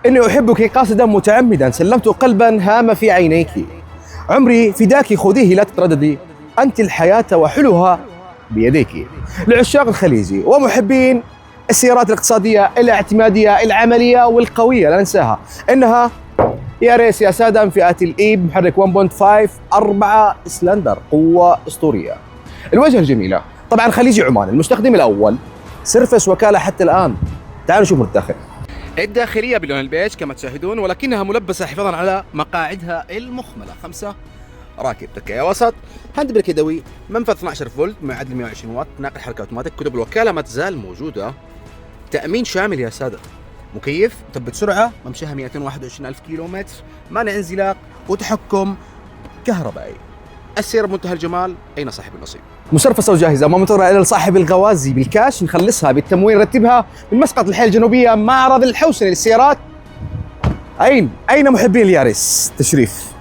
إني أحبك قاصدا متعمدا، سلمت قلبا هام في عينيك، عمري فداك خذيه لا تترددي، أنت الحياة وحلها بيديك. لعشاق الخليجي ومحبين السيارات الاقتصادية الاعتمادية العملية والقوية لا ننساها، إنها ياريس يا سادة فئة الإي بمحرك 1.5 4 سلندر، قوة أسطورية. الواجهة الجميلة طبعا خليجي عمان، المستخدم الأول، سيرفس وكالة حتى الآن. تعالوا نشوف الداخل. الداخلية بلون البيج كما تشاهدون، ولكنها ملبسة حفاظا على مقاعدها المخملة. 5 راكب، تكية وسط، هاند بريك يدوي، منفذ 12 فولت معدل 120 واط، ناقل حركة اوتوماتيك، كتب الوكالة ما تزال موجودة، تأمين شامل يا سادة، مكيف، مثبت سرعة، ممشاها 221,000 كيلومتر، مانع انزلاق، وتحكم كهربائي. السيارة بمنتهى الجمال، أين صاحب النصيب؟ مسرفسة وجاهزة، ما منتظرة إلا لصاحب الغوازي بالكاش نخلصها، بالتموين نرتبها من مسقط الحيل الجنوبية، معرض الحوسنة للسيارات. أين محبين اليارس؟ تشريف.